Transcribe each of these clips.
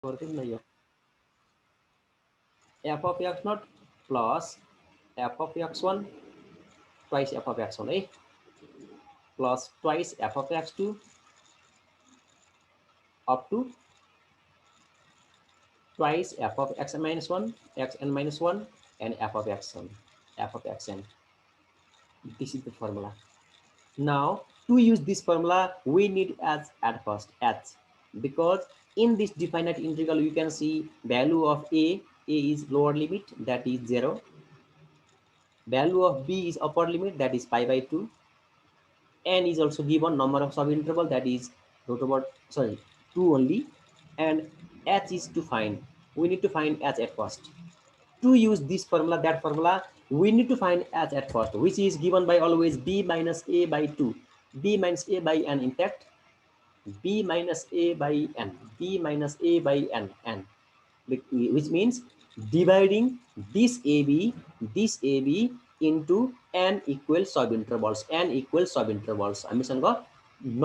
गर्दिन न यो f of x0 plus f of x1 twice f of x1 है plus twice f of x2 up to twice f of xn minus 1, xn minus 1, and f of xn, f of xn. This is the formula. Now, to use this formula, we need as at first h, because in this definite integral, you can see value of a is lower limit, that is 0. Value of b is upper limit, that is pi by 2. N is also given number of subinterval, that is root over 2 only, and h is to find. We need to find h at first. To use this formula, that formula, we need to find h at first, which is given by always b minus a by 2, b minus a by n. In fact, b minus a by n, b minus a by n, which means dividing this ab into n equal subintervals, n equal subintervals. हामीसँग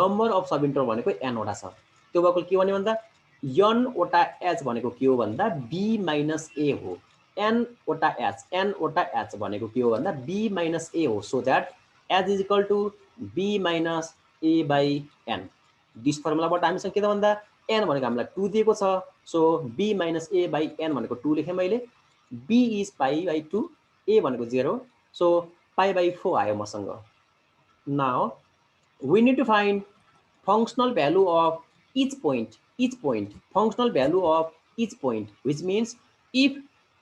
number of सबइन्टरभल भनेको n वटा छ। त्यो भएको के भन्यो भन्दा n वटा h भनेको के हो भन्दा b minus a हो। n वटा h भनेको के हो भन्दा b minus a हो। So that h is equal to b minus a by n। This फर्मुलाबाट हामीसँग के त भन्दा n भनेको हामीलाई 2 दिएको छ। So b minus a by n भनेको 2 लेखेँ मैले। b is pi by 2, a भनेको 0, सो pi by 4 आयो मसँग। Now we need to find functional value of each point, functional value of each point, which means if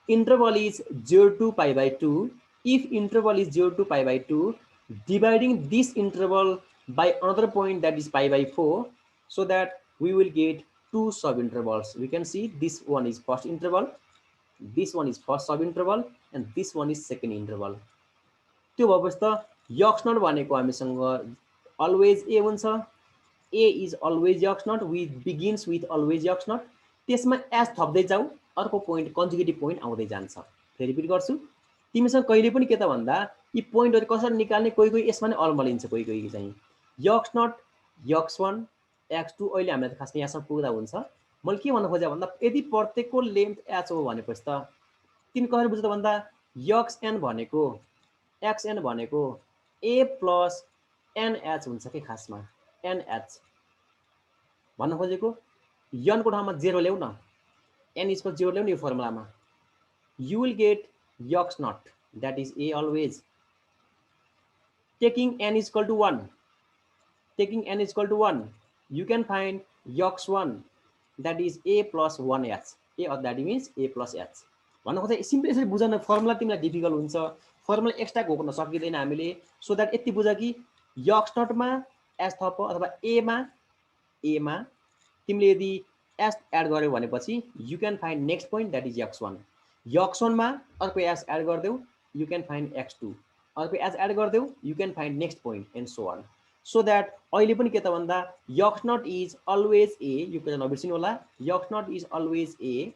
interval is 0 to pi by 2, if interval is 0 to pi by 2, dividing this interval by another point, that is pi by 4, so that we will get two subintervals. We can see this one is first interval, this one is first subinterval, and this one is second interval. त्यो भएपछि त x0 भनेको हामीसँग always a हुन्छ, a is always x0, we begins with always x0, त्यसमा s थप्दै जाऊ, अर्को पोइन्ट कन्जुगेटिभ पोइन्ट आउँदै जान्छ। फेरि रिपिट गर्छु, तिमीसँग कहिले पनि के त भन्दा यी पोइन्टहरु कसरी निकाल्ने, कोही कोही यसमा नै अल्मलिन्छ, कोही कोही चाहिँ x0 x1 x2। अहिले हामीलाई खासमा यहाँसम्म पुग्दा हुन्छ। मैले के भन्न खोजे भन्दा यदि प्रत्येकको लेन्थ h हो भनेपछि त तिमी कसरी बुझ्छ भन्दा xn भनेको a plus nh हुन्छ के खासमा nh भन्न खोजेको n को ठाउँमा 0 ल्याउ न, n is equal 0 ल्याउ न यो फर्मुलामा, you will get x0, that is a always. Taking n is equal to 1, you can find x1, that is a plus 1h, a that means a plus h। भन्न खोजे simply यसरी बुझ्न, formula तिमीलाई difficult हुन्छ, formula extra गर्न सकिदैन हामीले। So that यति बुझ कि x0 मा s थप अथवा a मा तिमीले यदि s एड गर्यौ भनेपछि you can find next point, that is x1। x1 मा अर्को s एड गर्देऊ, यु क्यान फाइन्ड x2, अर्को s एड गर्देऊ, you can find next point, and so on. So that अहिले पनि के त भन्दा x0 इज अलवेज a, यो कुरा नबिर्सिनु होला, x0 इज अलवेज a।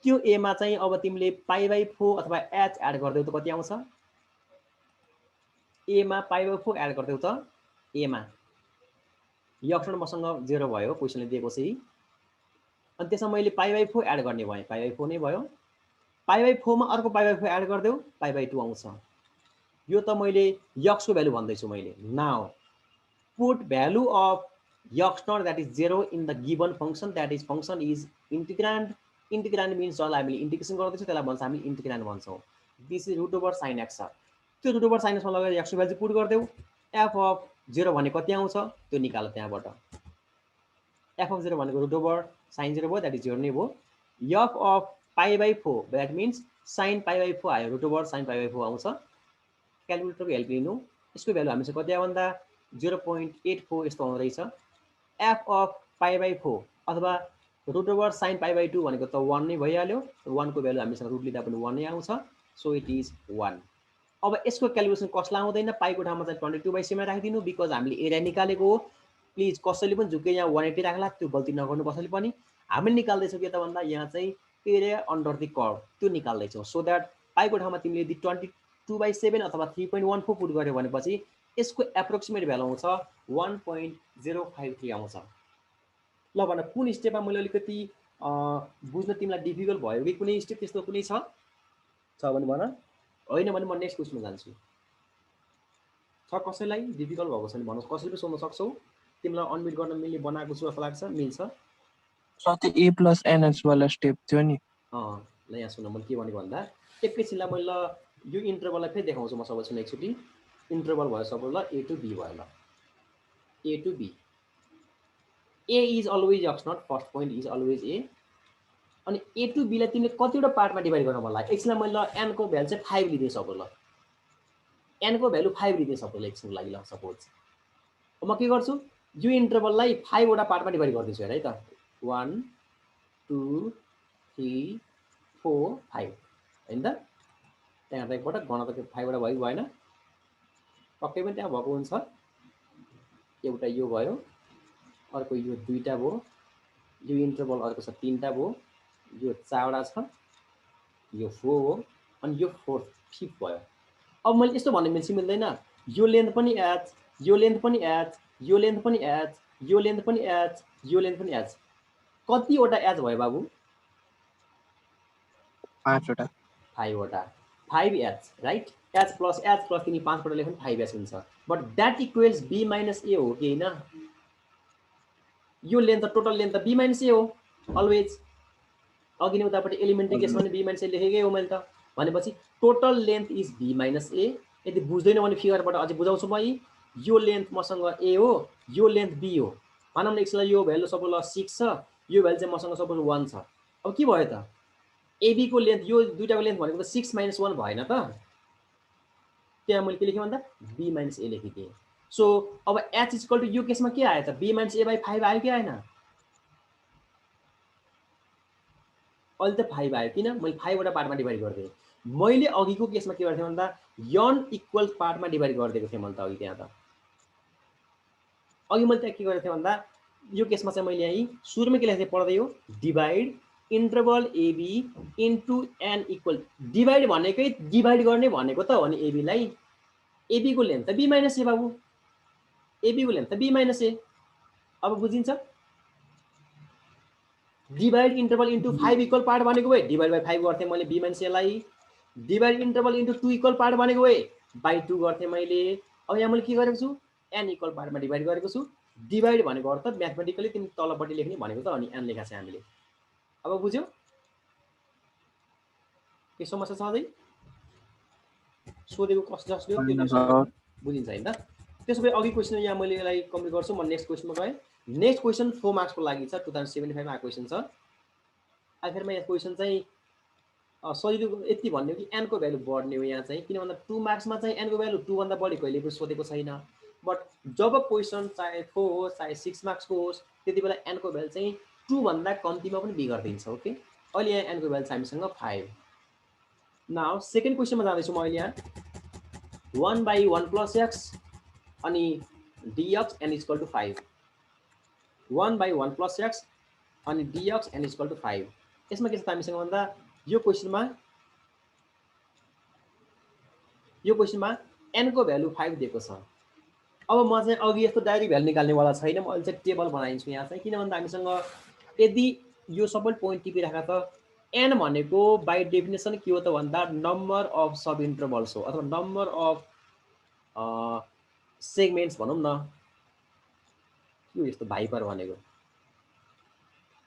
त्यो a मा चाहिँ अब तिमीले पाई बाई 4 अथवा h एड गर्देऊ त कति आउँछ, a मा पाई बाई 4 एड गर्देऊ त a मा x0 मसँग 0 भयो, क्वेशनले दिएको छ। अनि त्यसमा मैले पाई बाई 4 एड गर्ने भएँ, पाई बाई 4 नै भयो। पाई बाई 4 मा अर्को पाई बाई 4 एड गर्देऊ, पाई बाई 2 आउँछ। यो त मैले x को भ्यालु भन्दैछु मैले। Now put value of x0, that is 0 in the given function, that is function is integrand। integrand means जसलाई हामीले इन्टिग्रेसन गर्दैछौँ त्यसलाई भन्छ हामी integrand भन्छौँ। This is root over sin x छ। त्यो रुट ओभर sin x मा लगेर x को भ्यालु पुट गर्देऊ, f अफ 0 भने कति आउँछ त्यो निकाल त्यहाँबाट। f अफ 0 भनेको रुट ओभर sin 0 भयो, द्याट इज 0 नै भयो। f of pi by 4, that means sin pi by 4 आयो, root over sin pi by 4 आउँछ। क्यालकुलेटरको हेल्प लिनु, यसको भ्यालु हामीसँग कति आयो भन्दा 0.84 यस्तो आउँदो रहेछ। f अफ पाई बाई 4 अथवा root over sin pi by 2 भनेको त 1 नै भइहाल्यो, 1 को भ्यालु हामीसँग रुट लिँदा पनि 1 नै आउँछ। So it is 1। अब यसको क्यालकुलेसन कसलाई आउँदैन, पाईको ठाउँमा चाहिँ 22/7 राखिदिनु, बिकज हामीले एरिया निकालेको हो। प्लिज कसैले पनि झुके यहाँ 180 राख्ला, त्यो गल्ती नगर्नु कसैले पनि। हामीले निकाल्दैछौँ के त भन्दा यहाँ चाहिँ एरिया अन्डर द कर्व त्यो निकाल्दैछौँ। सो दैट पाईको ठाउँमा तिमीले यदि 22/7 अथवा 3.14 पुट गर्यो भनेपछि यसको एप्रोक्सिमेट भ्यालु आउँछ 1.053 आउँछ। ल भन कुन स्टेपमा मैले अलिकति बुझ्न तिमीलाई डिफिकल्ट भयो कि कुनै स्टेप त्यस्तो कुनै छ भने भन, होइन भने म नेक्स्ट क्वेसनमा जान्छु। छ कसैलाई डिफिकल्ट भएको छ भने भन्नुहोस्, कसैले सोध्न सक्छौ? तिमीलाई अनम्युट गर्न मिल्ने बनाएको छु जस्तो लाग्छ? मिल्छ? सर त्यो a plus ns वाला स्टेप थियो नि। ल यहाँ सुन, मैले के भनेको भन्दा एकैछिनलाई मैले यो इन्टरभललाई फेरि देखाउँछु म सबैसँग एकचोटि। इन्टरभल भयो सबै ल, a to b भयो ल, a to b। a is always x naught, first point is always a। अनि a to b लाई तिमीले कतिवटा पार्टमा डिभाइड गर्न मलाई, एकछिनलाई मैले n को भ्यालु चाहिँ 5 लिँदै सबै ल, n को भ्यालु 5 लिँदै सबैलाई एकछिनको लागि ल। सपोज म के गर्छु, यो इन्टरभललाई 5 वटा पार्टमा डिभाइड गर्दैछु हेर है त, 1 2 3 4 5 होइन त। त्यहाँ एकपल्ट गण त 5 वटा भयो भएन, पक्कै पनि त्यहाँ भएको हुन्छ। एउटा यो भयो, अर्को यो 2टा भयो, यो इन्टरभल अर्को छ 3टा भयो, यो 4वटा छ, यो 4 हो, अनि यो 4th 5th भयो। अब मैले यस्तो भन्ने मिल्छ मिल्दैन, यो लेन्थ पनि एच, यो लेन्थ पनि एच, यो लेन्थ पनि एच, यो लेन्थ पनि एच, यो लेन्थ पनि एच। कतिवटा एच भयो बाबु? 5 वटा, 5 वटा, 5h राइट। एच प्लस तिमी 5 वटा लेख्नु 5h हुन्छ। But that equals b minus A हो कि होइन? यो लेन्थ टोटल लेन्थ त b माइनस ए हो अलवेज। अघि नै उतापट्टि एलिमेन्ट्री केसमा पनि b माइनस ए लेखेकै हो मैले त। भनेपछि total length is b minus A. यदि बुझ्दैन भने फिगरबाट अझै बुझाउँछु म। यो लेन्थ मसँग a हो, यो लेन्थ b हो। भनौँ न यसलाई यो भ्यालु सबै ल 6 छ, यो भ्यालु चाहिँ मसँग सपोज 1 छ। अब के भयो त, एबी को लेन्थ यो दुईटाको लेन्थ भनेको त 6 - 1 भएन त। त्यहाँ मैले के लेखेँ भन्दा b माइनस ए लेखिदिएँ। सो अब h इक्वल टु यो केसमा के आयो त, b माइनस ए बाई 5 आयो कि आएन? अहिले त 5 आयो, किन? मैले 5 वटा पार्टमा डिभाइड गरिदिएँ। मैले अघिको केसमा के गर्थेँ भन्दा n इक्वल पार्टमा डिभाइड गरिदिएको थिएँ मैले त अघि। त्यहाँ त अघि मैले त्यहाँ के गरेको थिएँ भन्दा यो केसमा चाहिँ मैले यहीँ सुरुमै के लेख्थेँ पढ्दै हो, divide interval AB into N equal. Divide भनेकै डिभाइड गर्ने भनेको त हो नि एबीलाई। एबीको लेन्थ त बी माइनस ए बाबु, एबीको लेन्थ त बी माइनस ए। अब बुझिन्छ? Divide interval into 5 equal part भनेको भए डिभाइड बाई 5 गर्थेँ मैले बी माइनस एलाई। Divide interval into 2 equal part भनेको भए बाई 2 गर्थेँ मैले। अब यहाँ मैले के गरेको छु, एन इक्वल पार्टमा डिभाइड गरेको छु। डिभाइड भनेको अर्थ म्याथमेटिकली तिमी तलपट्टि लेख्ने भनेको त अनि एन लेखा छ हामीले। अब बुझ्यौ? के समस्या छ अझै? सोधेको कस्तो जसले त्यो बुझिन्छ होइन? त्यसो भए अघि क्वेसन यहाँ मैले यसलाई कम्प्लिट गर्छु। म नेक्स्ट क्वेसनमा गएँ। नेक्स्ट क्वेसन 4 मार्क्सको लागि छ, 2075 मा क्वेसन छ। आखिरमा यहाँ क्वेसन चाहिँ सजिलो यति भन्ने हो कि एनको भ्यालु बढ्ने हो यहाँ चाहिँ। किन भन्दा 2 मार्क्समा चाहिँ एनको भ्यालु 2 भन्दा बढी कहिले पनि सोधेको छैन। बट जब क्वेसन चाहे 4 होस् चाहे 6 मार्क्सको होस्, त्यति बेला एनको भ्यालु चाहिँ 2 भन्दा कम्तीमा पनि बिगर्दिन्छ। ओके, अहिले यहाँ एनको भ्यालु छ हामीसँग 5। नाउ सेकेन्ड क्वेसनमा जाँदैछु म अहिले। यहाँ 1/1 + x अनि dx n equal to 5। 1/1 + x अनि dx n इक्वल टु 5। यसमा के छ त हामीसँग भन्दा यो क्वेसनमा n को भ्यालु 5 दिएको छ। अब म चाहिँ अघि यस्तो डाइरेक्ट भ्यालु निकाल्नेवाला छैन, म अहिले चाहिँ टेबल बनाइदिन्छु यहाँ चाहिँ। किन भन्दा हामीसँग यदि यो सबै पोइन्ट टिपिराख त n भनेको बाई डेफिनेसन के हो त भन्दा नम्बर अफ सब इन्टरभल्स हो, अथवा नम्बर अफ सेगमेन्ट्स भनौँ न। के हो यस्तो भाइपर भनेको?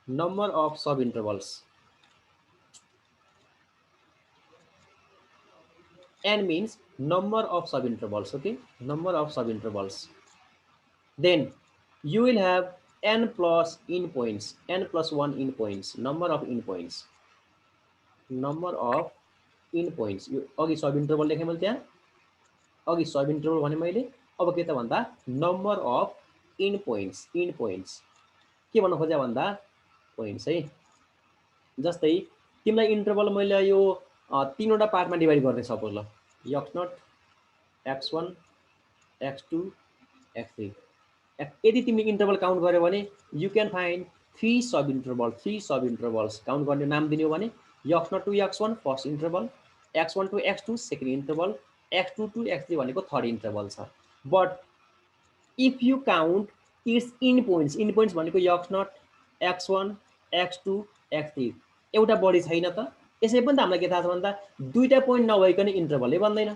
Number of sub intervals. n means number of subintervals. Okay, number of subintervals. Then you will have n plus in points, n plus 1 in points, number of in points, number of in points. यो अघि सब interval लेखेँ मैले त्यहाँ, अघि सब interval भने मैले। अब के त भन्दा number of in points. In points के भन्नु खोजे भन्दा पोइन्ट्स है। जस्तै तिमीलाई इन्टरभल मैले यो 3 वटा पार्टमा डिभाइड गर्ने सपोज ल, x0 x1 x2 x3। यदि तिमीले इन्टरभल काउन्ट गर्यो भने you can find 3 sub interval. 3 sub intervals count गर्ने नाम दिने हो भने x0 to x1 first interval, x1 to x2 second interval, x2 to x3 भनेको थर्ड इन्टरभल छ। But if you count its in points, in points भनेको x0 x1 x2 x3 एउटा बढी छैन त यसै पनि त हामीलाई के थाहा छ भन्दा दुईटा पोइन्ट नभइकन इन्टरभलै बन्दैन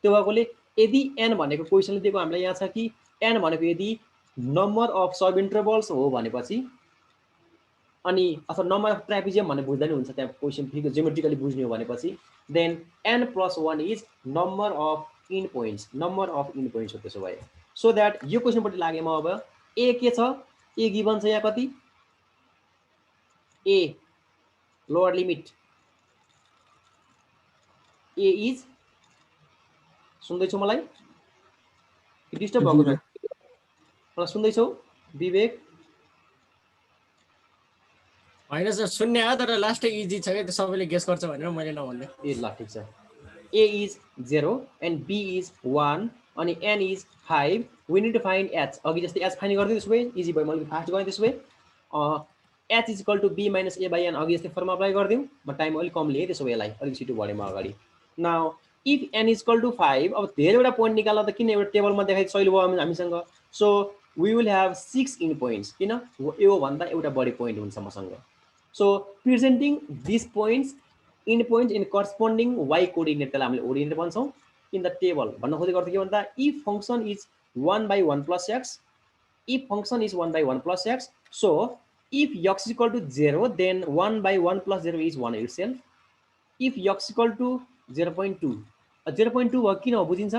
त्यो भएकोले यदि n भनेको क्वेशनले दिएको हामीलाई यहाँ छ कि n भनेको यदि नम्बर अफ सब इन्टरभल्स हो भनेपछि अनि अथवा नम्बर अफ ट्रापिजियम भन्ने बुझ्दा नि हुन्छ त्यहाँ क्वेशन फिगर जियोमेट्रिकली बुझ्ने हो भनेपछि then n + 1 is number of in points हो त्यसो भए सो द्याट यो क्वेशनपट्टि लागे म अब ए के छ ए गिभन छ यहाँ कति a lower limit A is सुन्दैछौ मलाई डिस्टर्ब भएको छ मलाई सुन्दैछौ विवेक होइन सर सुन्ने हो तर लास्टै इजी छ कि सबैले गेस गर्छ भनेर मैले नभन्ने ए ल ठिक छ a is 0 and b is 1 अनि n is 5 we need to find h अघि जस्तै एच फाइन्ड गरिदियो त्यसो भए इजी भयो मैले फास्ट गरेँ त्यसो भए h is equal to b minus a by n अघि जस्तै फर्म अप्लाई गरिदिउँ म टाइम अलिक कम लिएँ त्यसो भए यसलाई अलिक छिटो बढेँ म अगाडि now if n is equal to 5 अब धेरैवटा पोइन्ट निकाल्दा त किन एउटा टेबलमा देखाइ सहिलो भयो हामीसँग so we will have 6 in points किन यो भन्दा एउटा बढी पोइन्ट हुन्छ मसँग so presenting this points in points in corresponding y coordinate त्यसलाई हामीले ओर्डिनेट भन्छौँ इन द टेबल भन्न खोजेको अर्थ के भन्दा if function is 1/1 + x if function is 1/1 + x so if x is equal to 0 then 1/1 + 0 is 1 itself if x is equal to 0.2 0.2 हो किन हो बुझिन्छ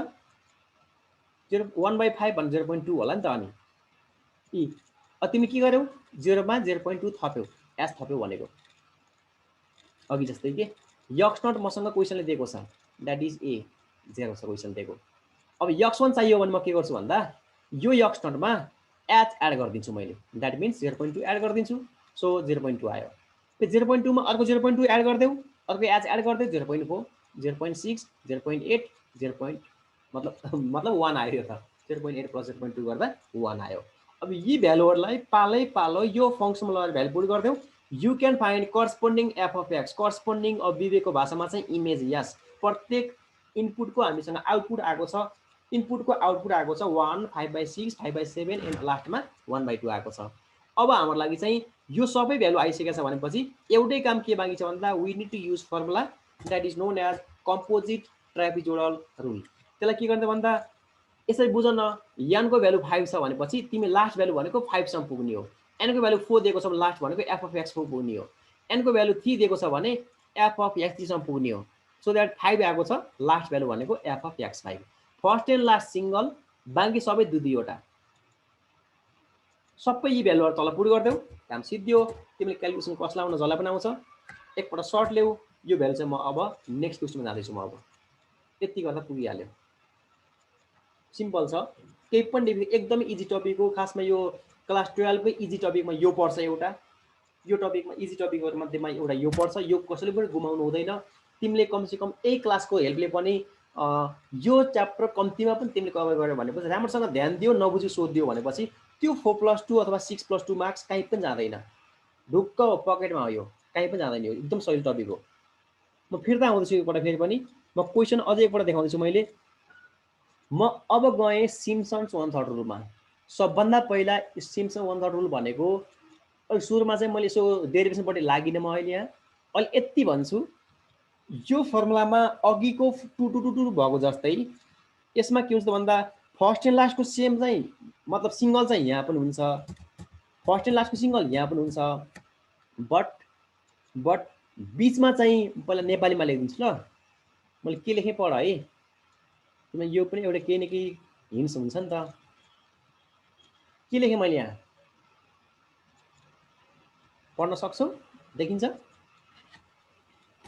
1/5 भन्ने 0.2 होला नि त अनि तिमी के गर्यौ 0 मा 0.2 थप्यौ एस थप्यौ भनेको अघि जस्तै के x0 मसँग क्वेशनले दिएको छ दैट इज ए 0 छ क्वेशन दिएको अब x1 चाहियो भने म के गर्छु भन्दा यो x0 मा एच एड गरिदिन्छु मैले दैट मिन्स 0.2 एड गरिदिन्छु सो 0.2 आयो त्यो 0.2 मा अर्को 0.2 एड गरिदेऊ अर्को एच एड गरिदेऊ 0.4 0.6 0.8 0. मतलब 1 आयो त 0.8 + 0.2 गर्दा 1 आयो अब यी भ्यालुहरुलाई पालै पालो यो फंक्सनमा लगाएर भ्यालु पुट गर्देऊ you can find corresponding F of X corresponding अब विवेकको भाषामा चाहिँ इमेज यस प्रत्येक इनपुटको हामीसँग आउटपुट आएको छ इनपुटको आउटपुट आएको छ 1 5/6 5/7 एन्ड लास्टमा 1/2 आएको छ अब हाम्रो लागि चाहिँ यो सबै भ्यालु आइसकेको छ भनेपछि एउटै काम के बाँकी छ भन्दा we need to use formula that is known as composite trapezoidal rule त्यसलाई के गर्ने भन्दा यसरी बुझ न n को भ्यालु 5 छ भनेपछि तिमी लास्ट भ्यालु भनेको 5 सम्म पुग्ने हो n को भ्यालु 4 दिएको छ भने लास्ट भनेको f अफ x 4 पुग्ने हो n को भ्यालु 3 दिएको छ भने f अफ x 3 सम्म पुग्ने हो सो दैट 5 आएको छ लास्ट भ्यालु भनेको f of x 5 first and last single बाँकी सबै दुईवटा सबै यी भ्यालुहरु तल पुट गर्देऊ काम सिद्धियो तिमीले क्याल्कुलेसन कसलाई आउन जला पनि आउँछ एकपल्ट सर्ट ल्याऊ यो भ्यालु चाहिँ म अब नेक्स्ट क्वेशनमा जाँदैछु म अब त्यति गर्दा पुगिहाल्यो सिम्पल छ केही पनि एकदमै इजी टपिक हो खासमा यो क्लास 12 को इजी टपिकमा यो पर्छ एउटा यो टपिकमा इजी टपिकहरु मध्येमा एउटा यो पर्छ यो कसैले पनि गुमाउनु हुँदैन तिमीले कमसे कम एक क्लासको हेल्पले पनि यो च्याप्टर कम्तीमा पनि तिमीले कभर गर्यो भनेपछि राम्रोसँग ध्यान दियो नबुझी सोधिदियो भनेपछि त्यो 4+2 अथवा 6+2 मार्क्स कहीँ पनि जाँदैन ढुक्क पकेटमा हो यो कहीँ पनि जाँदैन यो एकदम सजिलो टपिक हो म फिर्ता आउँदैछु एकपल्ट फेरि पनि म क्वेशन अझै एकपल्ट देखाउँदैछु मैले म अब गएँ सिम्पसन्स 1/3 रुलमा सबभन्दा पहिला सिम्पसन 1/3 रुल भनेको अहिले सुरुमा चाहिँ मैले यसो डेरिभेसनपट्टि लागिन म अहिले यहाँ अहिले यति भन्छु यो फर्मुलामा अघिको 2 2 2 2 भएको जस्तै यसमा के हुन्छ भन्दा फर्स्ट एन्ड लास्टको सेम चाहिँ मतलब सिंगल चाहिँ यहाँ पनि हुन्छ फर्स्ट एन्ड लास्टको सिंगल यहाँ पनि हुन्छ बट बीचमा चाहिँ पहिला नेपालीमा लेखिदिन्छु ल मैले के लेखेँ पढ है तिमी यो पनि एउटा केही न केही हिन्ट्स हुन्छ नि त के लेखेँ मैले यहाँ पढ्न सक्छौ देखिन्छ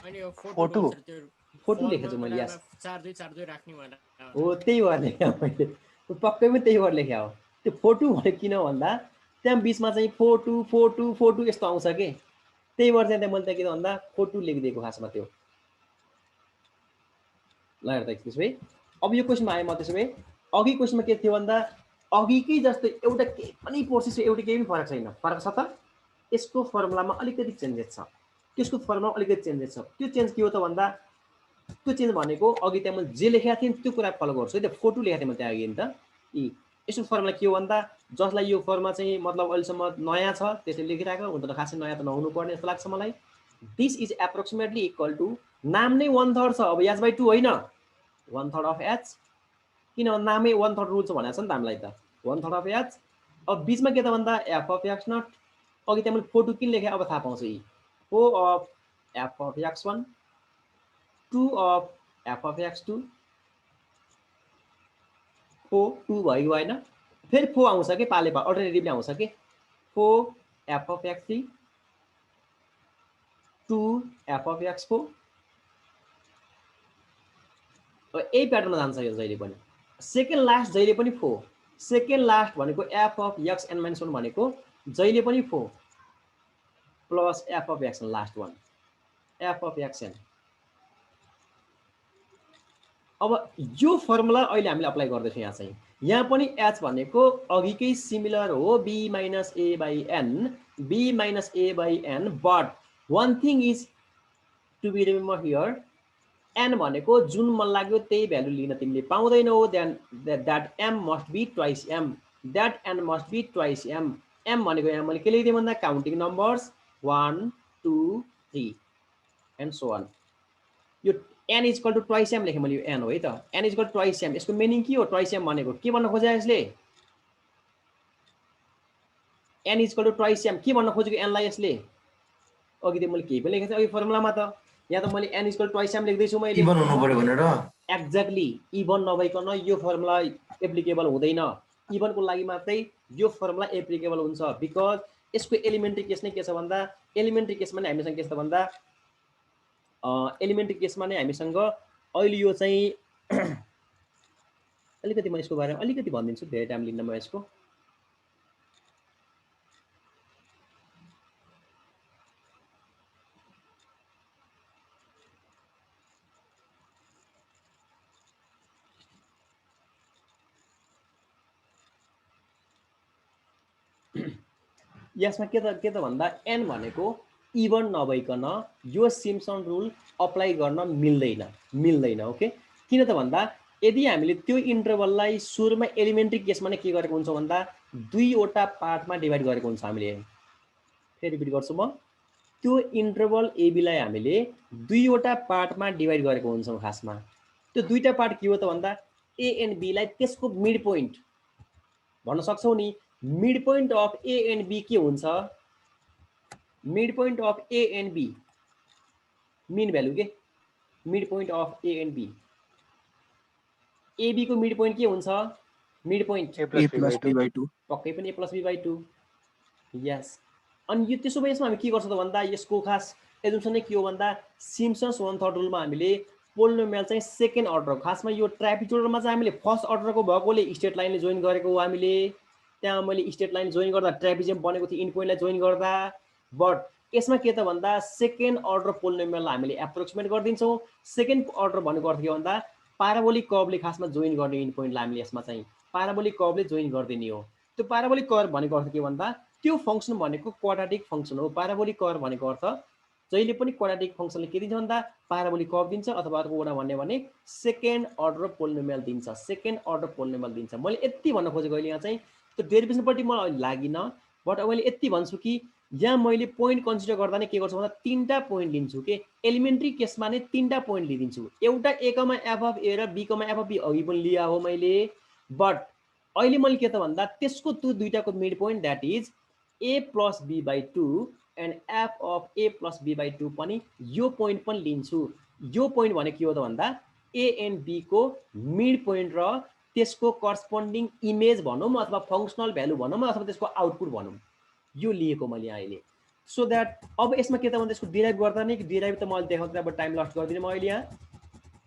अनि यो फोटो लेखेछु मैले यस 4242 राख्ने भनेर हो त्यही भएर लेखे मैले पक्कै पनि त्यही भएर लेखे हो त्यो फोटो भने किन भन्दा त्यहाँ बीचमा चाहिँ 424242 यस्तो आउँछ के त्यही भएर चाहिँ मैले के भन्दा फोटो लेखिदिएको खासमा त्यो ल हेर त त्यसो भए अब यो क्वेशनमा आए म त्यसो भए अघि क्वेशनमा के थियो भन्दा अघिकै जस्तो एउटा केही पनि प्रोसेस एउटा केही पनि फरक छैन फरक छ त यसको फर्मुलामा अलिकति चेन्जेस छ त्यसको फर्मुलामा अलिकति चेन्जेस छ त्यो चेन्ज के हो त भन्दा त्यो चेन्ज भनेको अघि त्यहाँ मैले जे लेखेको थिएँ त्यो कुरा फलो गर्छु है त्यो फोटो लेखेको थिएँ मैले त्यहाँ अघि नि त यसको फर्मुला के हो भन्दा जसलाई यो फर्मुला चाहिँ मतलब अहिलेसम्म नयाँ छ त्यसले लेखिरहेको हुन त खासै नयाँ त नहुनु पर्ने जस्तो लाग्छ मलाई। This is approximately equal to नाम नै 1/3 छ। अब h/2 होइन 1/3 अफ h, किनभने नामै 1/3 रुल छ भनेको छ नि त हामीलाई त 1/3 अफ h। अब बिचमा के त भन्दा f अफ x0 अघि त्यहाँ मैले 4 2 किन लेखेँ अब थाहा पाउँछु यी 4 of f of x1 2 of f of x2 4 2 भयो होइन फेरि 4 आउँछ कि पाले पा अल्टरनेटिभली आउँछ कि 4 f of x3 2 f of x4 यही प्याटर्नमा जान्छ यो जहिले पनि। सेकेन्ड लास्ट जहिले पनि 4 सेकेन्ड लास्ट भनेको f अफ xn-1 भनेको जहिले पनि 4 plus f of xn last one f of xn। अब यो फर्मुला अहिले हामीले अप्लाई गर्दैछौँ यहाँ चाहिँ। यहाँ पनि h भनेको अघिकै सिमिलर हो b माइनस a by n but one thing is to be remember here n भनेको जुन मन लाग्यो त्यही भ्यालु लिन तिमीले पाउँदैनौ। Then that m must be twice m that n must be twice m m भनेको यहाँ मैले के लेखिदिएँ भन्दा counting numbers 1 2 3 and so on. यो n is equal to twice m लेखेँ मैले यो n हो है त n is equal to twice m। यसको मिनिङ के हो ट्वाइस m भनेको के भन्न खोजे यसले n is equal to twice m के भन्न खोजेको n लाई यसले अघि त मैले केही पनि लेखेको थिएँ अघि फर्मुलामा त यहाँ त मैले n is equal to twice m लेख्दैछु मैले इभन हुनु पर्यो भनेर। एक्ज्याक्टली इभन नभइकन यो फर्मुला एप्लिकेबल हुँदैन। इभनको लागि मात्रै यो फर्मुला एप्लिकेबल हुन्छ बिकज यसको एलिमेन्ट्री केस नै के छ भन्दा एलिमेन्ट्री केसमा नै हामीसँग के छ भन्दा एलिमेन्ट्री केसमा नै हामीसँग अहिले यो चाहिँ अलिकति म यसको बारेमा अलिकति भनिदिन्छु धेरै टाइम लिन्न म यसको। यसमा के त भन्दा n भनेको इभन नभइकन यो सिम्पसन रुल अप्लाई गर्न मिल्दैन ओके। किन त भन्दा यदि हामीले त्यो इन्टरभललाई सुरुमा एलिमेन्ट्री केसमा नै के गरेको हुन्छ भन्दा दुईवटा पार्टमा डिभाइड गरेको हुन्छ हामीले। फेरि रिपिट गर्छु म त्यो इन्टरभल एबीलाई हामीले दुईवटा पार्टमा डिभाइड गरेको हुन्छौँ खासमा। त्यो दुईटा पार्ट के हो त भन्दा ए एन्ड बीलाई त्यसको मिड पोइन्ट भन्न सक्छौ नि। Mid point of A and B के हुन्छ mid point of A and B mean value के mid point of A and B AB को मिड पोइन्ट के हुन्छ mid point a plus b by 2 पक्कै पनि a plus b by 2 यस। अनि यो त्यसो भए यसमा हामी के गर्छौँ त भन्दा यसको खास एजुम्सन नै के हो भन्दा सिम्पसन्स 1/3 रुलमा हामीले पोलिनोमियल चाहिँ सेकेन्ड अर्डर खासमा यो ट्रापिजोइडमा चाहिँ हामीले फर्स्ट अर्डरको भएकोले स्ट्रेट लाइनले जोइन गरेको हो हामीले। त्यहाँ मैले स्ट्रेट लाइन जोइन गर्दा ट्रापिजियम बनेको थियो इन पोइन्टलाई जोइन गर्दा। बट यसमा के त भन्दा सेकेन्ड अर्डर पोलिनोमियललाई हामीले एप्रोक्सिमेट गरिदिन्छौँ। सेकेन्ड अर्डर भनेको अर्थ के भन्दा पाराबोलिक कर्वले खासमा जोइन गर्ने इन पोइन्टलाई हामीले यसमा चाहिँ पाराबोलिक कर्वले जोइन गरिदिने हो। त्यो पाराबोलिक कर्व भनेको अर्थ के भन्दा त्यो फङ्सन भनेको क्वाड्रेटिक फङ्सन हो। पाराबोलिक कर्व भनेको अर्थ जहिले पनि क्वाड्रेटिक फङ्सनले के दिन्छ भन्दा पाराबोलिक कर्व दिन्छ अथवा अर्को वटा भन्ने भने सेकेन्ड अर्डर पोलिनोमियल दिन्छ सेकेन्ड अर्डर पोलिनोमियल दिन्छ। मैले यति भन्न खोजेको अहिले यहाँ चाहिँ त्यो डेरिभेसनपट्टि म लागिनँ बट मैले यति भन्छु कि यहाँ मैले पोइन्ट कन्सिडर गर्दा नै के गर्छु भन्दा तीनटा पोइन्ट लिन्छु के एलिमेन्ट्री केसमा नै तीनटा पोइन्ट लिइदिन्छु। एउटा ए कमा एफ अफ ए र b comma f of b अघि पनि लिया हो मैले। बट अहिले मैले के त भन्दा त्यसको त्यो दुईटाको mid point that is A plus be by 2 and F of A plus be by 2 पनि यो पोइन्ट पनि लिन्छु। यो पोइन्ट भने के हो त भन्दा ए एन्ड बी को मिड पोइन्ट र त्यसको करस्पोन्डिङ इमेज भनौँ अथवा फङ्सनल भ्यालु भनौँ अथवा त्यसको आउटपुट भनौँ यो लिएको मैले अहिले। सो द्याट अब यसमा के त भन्दा यसको डिराइभ गर्दा नै डिराइभ त मैले देखाउँदा त्यहाँबाट टाइम लस्ट गर्दिनँ म अहिले यहाँ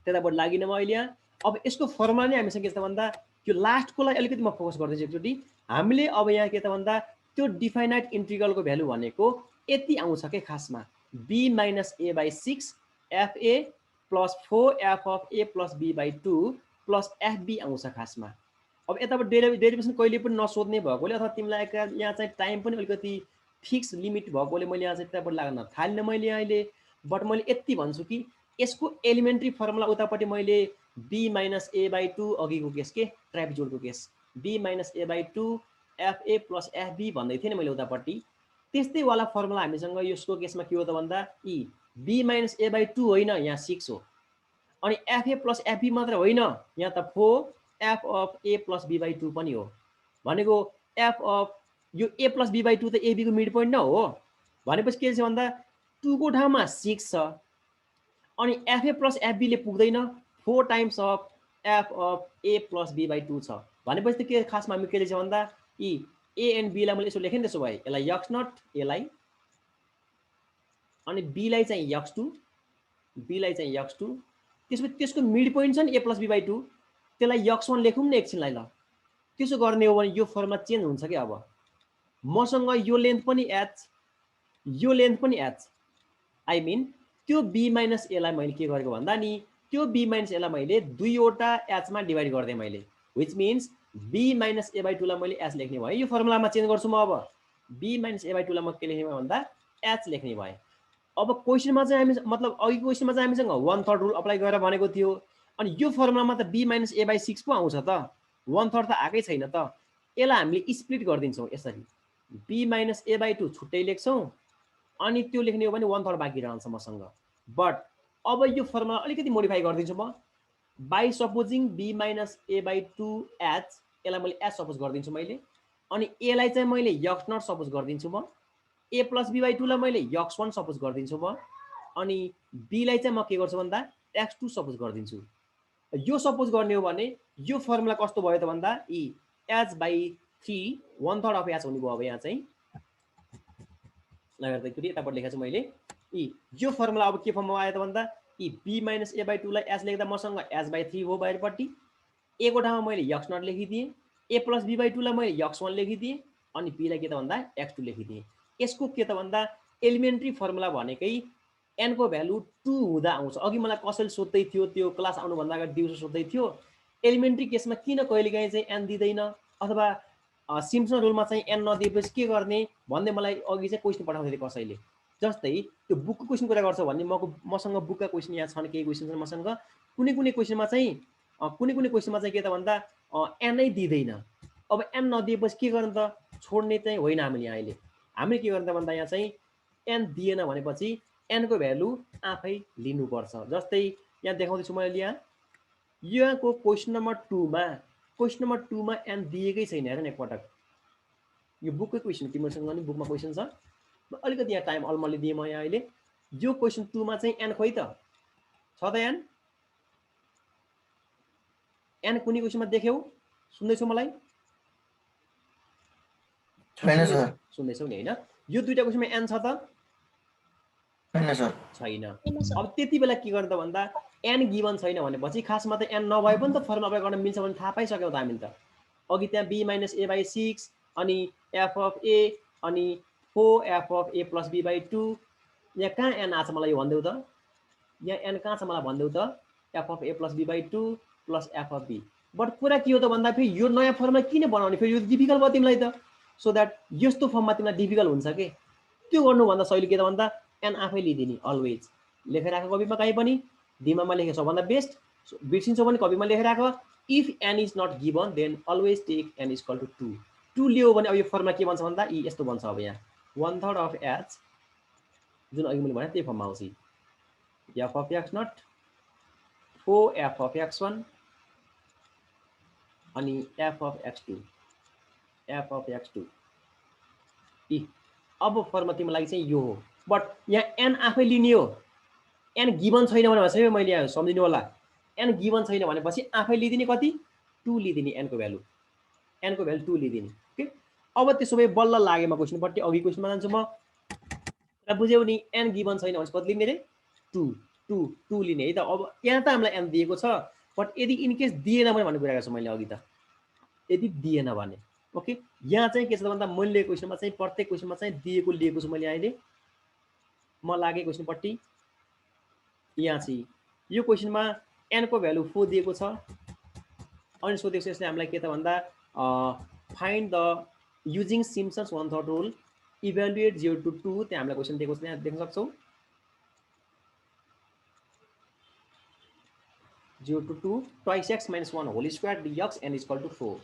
त्यताबाट लागिनँ म अहिले यहाँ। अब यसको फर्मुला नै हामीसँग के छ भन्दा यो लास्टको लागि अलिकति म फोकस गर्दैछु एकचोटि। हामीले अब यहाँ के त भन्दा त्यो डिफाइनाइट इन्टिग्रलको भ्यालु भनेको यति आउँछ के खासमा b minus a by 6 f a plus 4 f of A plus be by 2 plus f b आउँछ खासमा। अब यताबाट डेरिभेसन कहिले पनि नसोध्ने भएकोले अथवा तिमीलाई यहाँ चाहिँ टाइम पनि अलिकति फिक्स लिमिट भएकोले मैले यहाँ चाहिँ त्यताबाट लाग्न थालिनँ मैले अहिले। बट मैले यति भन्छु कि यसको एलिमेन्ट्री फर्मुला उतापट्टि मैले बी माइनस ए बाई 2 अघिको केस के ट्रापिजोइडको case b minus a by 2 fa plus fb भन्दै थिएँ नि मैले उतापट्टि त्यस्तै वाला फर्मुला हामीसँग यसको केसमा के हो त भन्दा e b minus a by 2 होइन यहाँ 6 हो अनि fa plus fb मात्र होइन यहाँ त 4 f of a plus b by 2 पनि हो भनेको f of यो a plus b by 2 त ab को मिड पोइन्ट न हो भनेपछि के छ भन्दा 2 को ठाउँमा 6 छ अनि fa plus fb ले पुग्दैन 4 times of f of a plus b by 2 छ भनेपछि के खासमा हामी के लेख्छ भन्दा e a and b लाई मैले यसो लेखेँ नि त्यसो भए यसलाई x नट a लाई अनि b लाई चाहिँ x2 b लाई चाहिँ x2 त्यसपछि त्यसको मिड पोइन्ट छ नि a plus b by 2 त्यसलाई x1 लेखौँ न एकछिनलाई ल त्यसो गर्ने हो भने यो फर्मुला चेन्ज हुन्छ के अब मसँग यो लेन्थ पनि h यो लेन्थ पनि h आई मिन त्यो b माइनस a लाई मैले के गरेको भन्दा नि त्यो b माइनस a लाई मैले दुईवटा h मा डिभाइड गर्दै मैले व्हिच मिन्स b माइनस a by 2 लाई मैले h लेख्ने भए यो फर्मुलामा चेन्ज गर्छु म अब b माइनस a by 2 लाई म के लेख्ने भए भन्दा h लेख्ने भए अब क्वेशनमा चाहिँ हामी मतलब अघि क्वेशनमा चाहिँ हामीसँग 1/3 रुल अप्लाई गरेर भनेको थियो अनि यो फर्मुलामा त b माइनस a by 6 पो आउँछ त 1/3 त आकै छैन त यसलाई हामीले स्प्लिट गरिदिन्छौँ यसरी b माइनस a by 2 छुट्टै लेख्छौँ अनि त्यो लेख्ने हो भने 1/3 बाँकी रहन्छ मसँग बट अब यो फर्मुला अलिकति मोडिफाई गरिदिन्छु म बाई सपोजिङ b माइनस a by 2h यसलाई मैले h सपोज गरिदिन्छु मैले अनि a लाई चाहिँ मैले x नट सपोज गरिदिन्छु म a plus b by 2 लाई मैले x1 सपोज गरिदिन्छु म अनि b लाई चाहिँ म के गर्छु भन्दा x2 सपोज गरिदिन्छु यो सपोज गर्ने हो भने यो फर्मुला कस्तो भयो त भन्दा e h by 3 1/3 of h हुने भयो अब यहाँ चाहिँ नगर्दाखेरि यताबाट लेखेको छु मैले e यो फर्मुला अब के फर्ममा आयो त भन्दा e b माइनस a by 2 लाई h लेख्दा मसँग h by 3 हो बाहिरपट्टि a को ठाउँमा मैले x नट लेखिदिएँ a plus b by 2 लाई मैले x1 लेखिदिएँ अनि b लाई के त भन्दा x2 लेखिदिएँ यसको के त भन्दा एलिमेन्ट्री फर्मुला भनेकै n को भ्यालु 2 हुँदा आउँछ अघि मलाई कसैले सोध्दै थियो त्यो क्लास आउनुभन्दा अगाडि दिउँसो सोध्दै थियो एलिमेन्ट्री केसमा किन कहिलेकाहीँ चाहिँ n दिँदैन अथवा सिम्पसन रुलमा चाहिँ n नदिएपछि के गर्ने भन्दै मलाई अघि चाहिँ क्वेसन पठाउँदै थियो कसैले जस्तै त्यो बुकको क्वेसन कुरा गर्छ भने मसँग बुकका क्वेसन यहाँ छन् केही क्वेसन छन् मसँग कुनै कुनै क्वेसनमा चाहिँ के त भन्दा n नै दिँदैन अब n नदिएपछि के गर्ने त छोड्ने चाहिँ होइन हामीले यहाँ अहिले हामीले के गर्ने त भन्दा यहाँ चाहिँ n दिएन भनेपछि n को भ्यालु आफै लिनुपर्छ जस्तै यहाँ देखाउँदैछु मैले यहाँ यहाँको क्वेसन नम्बर 2 मा n दिएकै छैन हेर न एकपटक यो बुककै क्वेसन तिमीसँग नि बुकमा क्वेसन छ अलिकति यहाँ टाइम अलमल्ली दिएँ म यहाँ अहिले यो क्वेसन 2 मा चाहिँ n खोइ त छ त n कुनै क्वेसनमा देख्यौ सुन्दैछौ मलाई छैन सर सुन्दैछौ नि हैन यो दुईटा क्वेसनमा n छ त छैन सर छैन अब त्यति बेला के गर्ने त भन्दा n गिभन छैन भनेपछि खासमा त n नभए पनि त फर्मुला अप्लाई गर्न मिल्छ भने थाहा पाइसक्यौ त हामीले त अघि त्यहाँ b माइनस a by 6 अनि f of a अनि 4 f of a plus b by 2 यहाँ कहाँ n आछ मलाई यो भन्देऊ त यहाँ n कहाँ छ मलाई भन्देऊ त f of a plus b by 2 plus f of b but कुरा के हो त भन्दा फेरि यो नयाँ फर्मुला किन बनाउने फेरि यो डिफिकल्ट भयो तिमीलाई त सो द्याट यस्तो फर्ममा तिमीलाई डिफिकल्ट हुन्छ के त्यो गर्नुभन्दा सहिले के त भन्दा n आफै लिदिने अलवेज लेखेर राख कपीमा कहीँ पनि दिमागमा लेखेको छ भन्दा बेस्ट बिर्सिन्छौ भने कपीमा लेखेर राख if n is not given then always take n is equal to 2 लियो भने अब यो फर्मुला के भन्छ भन्दा यी यस्तो भन्छ अब यहाँ 1/3 अफ h जुन अघि मैले भने त्यही फर्ममा आउँछ f of x not 4 f of x1 अनि f of x2 अब फर्मुला तिम्रो लागि चाहिँ यो हो बट यहाँ n आफै लिने हो n गिभन छैन भनेपछि मैले यहाँ सम्झिनु होला n गिभन छैन भनेपछि आफै लिदिने कति 2 लिदिने n को भ्यालु 2 लिदिने ओके अब त्यसो भए बल्ल लागे म क्वेसनपट्टि अघि क्वेसनमा जान्छु म र बुझ्यौ नि n गिभन छैन भनेपछि कति लिने रे 2 लिने है त अब यहाँ त हामीलाई n दिएको छ बट यदि इन केस दिएन भने भन्ने कुरा गर्छु मैले अघि त यदि दिएन भने ओके यहाँ चाहिँ के छ भन्दा मैले क्वेसनमा चाहिँ प्रत्येक क्वेसनमा चाहिँ लिएको छु मैले अहिले म लागे क्वेसनपट्टि यहाँ चाहिँ यो क्वेसनमा n को भ्यालु 4 दिएको छ अनि सोधेको छ यसले हामीलाई के त भन्दा find the using Simpson's 1/3 rule evaluate 0 to 2 त्यहाँ हामीलाई क्वेसन दिएको छ यहाँ देख्न सक्छौ 0 to 2 twice x minus 1 whole square dx n is equal to 4